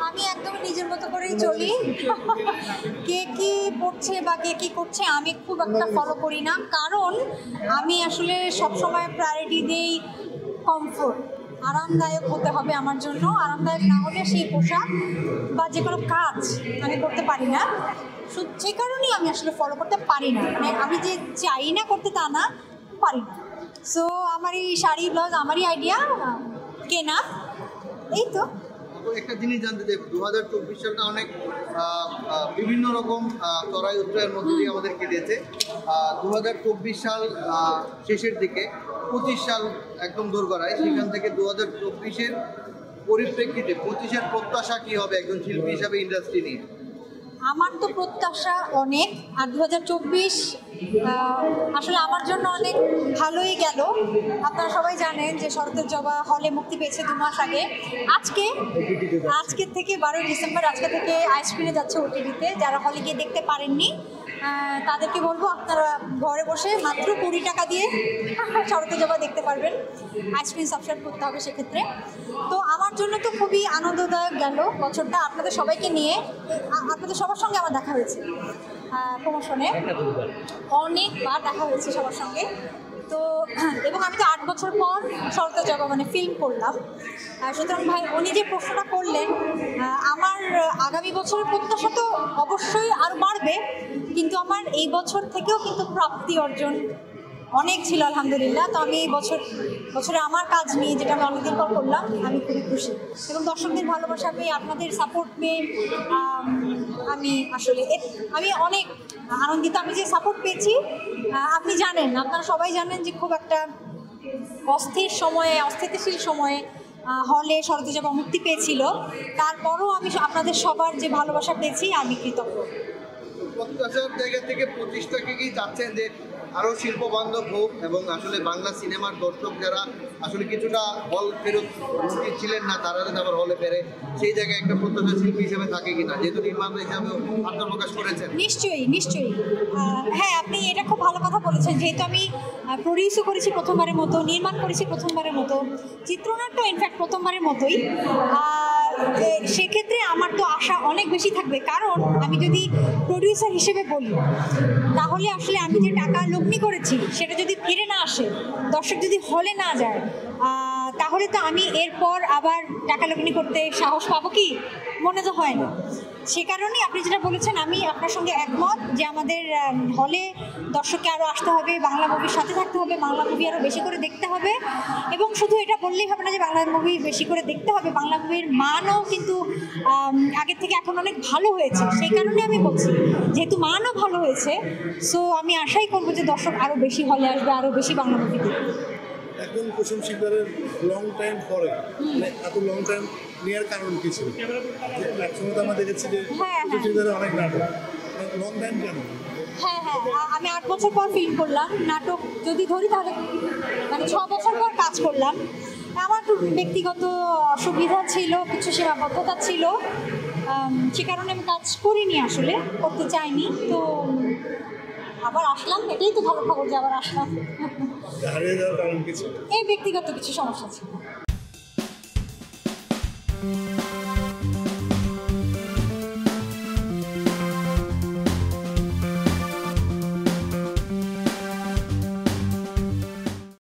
আমি একদমই নিজের মতো করেই চলি। কে কি পড়ছে বা কে কি করছে আমি খুব একটা ফলো করি না, কারণ আমি আসলে সবসময় প্রায়োরিটি দিই কমফোর্ট। আরামদায়ক হতে হবে আমার জন্য, আরামদায়ক না হলে সেই পোশাক বা যে কোনো কাজ আমি করতে পারি না। সেই কারণেই আমি আসলে ফলো করতে পারি না, মানে আমি যে চাই না করতে তা না, পারি না। সো আমার এই শাড়ি ব্লাউজ আমারই আইডিয়া, কেনা, এই তো। একটা জিনিস জানতে চাই, 2024 সালটা অনেক বিভিন্ন রকম চড়াই উত্তরায়ের মধ্যে দিয়ে আমাদের কেটেছে। 2024 সাল শেষের দিকে 25 সাল একদম দোরগোড়ায়, সেখান থেকে 2024-এর পরিপ্রেক্ষিতে 25-এর প্রত্যাশা কী হবে একজন শিল্পী হিসাবে ইন্ডাস্ট্রি নিয়ে? আমার তো প্রত্যাশা অনেক, আর 2024 আসলে আমার জন্য অনেক ভালোই গেল। আপনারা সবাই জানেন যে শরতের জবা হলে মুক্তি পেয়েছে 2 মাস আগে। আজকে থেকে 12 ডিসেম্বর আজকে থেকে আইস্ক্রিনে যাচ্ছে ওটিটিতে। যারা হলে গিয়ে দেখতে পারেননি তাদেরকে বলবো আপনারা ঘরে বসে মাত্র 20 টাকা দিয়ে শরতের জবা দেখতে পারবেন। আইস্ক্রিন সাবস্ক্রাইব করতে হবে সেক্ষেত্রে। তো আমার জন্য তো খুবই আনন্দদায়ক গেল বছরটা, আপনাদের সবাইকে নিয়ে। আপনাদের সবার সঙ্গে আমার দেখা হয়েছে প্রমোশনে, অনেকবার দেখা হয়েছে সবার সঙ্গে। তো এবং আমি তো 8 বছর পর শরতের জবা মানে ফিল্ম করলাম। সুতরাং ভাই উনি যে প্রশ্নটা করলেন, আমার আগামী বছরের প্রত্যাশা তো অবশ্যই আরও বাড়বে, কিন্তু আমার এই বছর থেকেও কিন্তু প্রাপ্তি অর্জন অনেক ছিল আলহামদুলিল্লাহ। তো আমি এই বছরে আমার কাজ নিয়ে, যেটা আমি অনেকদিন পর করলাম, আমি খুবই খুশি এবং দর্শকদের ভালোবাসা পেয়ে, আপনাদের সাপোর্ট পেয়ে আমি আসলে আমি অনেক আনন্দিত। আমি যে সাপোর্ট পেয়েছি, আপনি জানেন, আপনারা সবাই জানেন যে খুব একটা অস্থিতিশীল সময়ে হলে শরতের জবা মুক্তি পেয়েছিল। তারপরও আমি আপনাদের সবার যে ভালোবাসা পেয়েছি, আমি কৃতজ্ঞ। প্রত্যাশার জায়গা থেকে 25টাকে কি চাচ্ছেন যে আরও শিল্প বান্ধব হোক, এবং আসলে বাংলা সিনেমার দর্শক যারা আসলে কিছুটা হল ফেরত ছিলেন না, তারা যাতে আবার হলে ফেরে, সেই জায়গায় একটা প্রত্যাশা শিল্পী হিসেবে থাকে কিনা, যেহেতু নির্মাতা হিসাবেও আত্মপ্রকাশ করেছেন? নিশ্চয়ই। হ্যাঁ, আপনি এটা খুব ভালো কথা বলেছেন। যেহেতু আমি প্রডিউসও করেছি প্রথমবারের মতো, নির্মাণ করেছি প্রথমবারের মতো, চিত্রনাট্য ইনফ্যাক্ট প্রথমবারের মতোই, সেক্ষেত্রে আমার তো আশা অনেক বেশি থাকবে। কারণ আমি যদি প্রডিউসার হিসেবে বলি, তাহলে আসলে আমি যে টাকা লগ্নি করেছি সেটা যদি ফিরে না আসে, দর্শক যদি হলে না যায়, তাহলে তো আমি এরপর আবার টাকা লগ্নি করতে সাহস পাবো কি? মনে তো হয় না। সে কারণেই আপনি যেটা বলেছেন, আমি আপনার সঙ্গে একমত যে আমাদের হলে দর্শককে আরও আসতে হবে, বাংলা মুভির সাথে থাকতে হবে, বাংলা মুভি আরও বেশি করে দেখতে হবে। এবং শুধু এটা বললেই হবে না যে বাংলা মুভি বেশি করে দেখতে হবে, বাংলা মুভির মানও কিন্তু আগের থেকে এখন অনেক ভালো হয়েছে। সেই কারণে আমি বলছি, যেহেতু মানও ভালো হয়েছে, সো আমি আশাই করবো যে দর্শক আরও বেশি হলে আসবে, আরও বেশি বাংলা মুভি দেখবে। একজন কুসুম শিকদারের লং টাইম পরে, মানে এত লং টাইম নেওয়ার কারণ কি ছিল? একসময় তো আমরা দেখেছি যে কুসুম শিকদারের অনেক নাটক, লং টাইম কেন? হ্যাঁ, আমি 8 বছর পর ফিল্ম করলাম। নাটক যদি ধরি তাহলে মানে 6 বছর পর কাজ করলাম। আমার একটু ব্যক্তিগত অসুবিধা ছিল, কিছু সীমাবদ্ধতা ছিল, সে কারণে আমি কাজ করিনি, আসলে করতে চাইনি। তো আবার আসলাম, এটাই তো ভালো খবর যে আবার আসলাম। কারণ কিছু এই ব্যক্তিগত কিছু সমস্যা ছিল।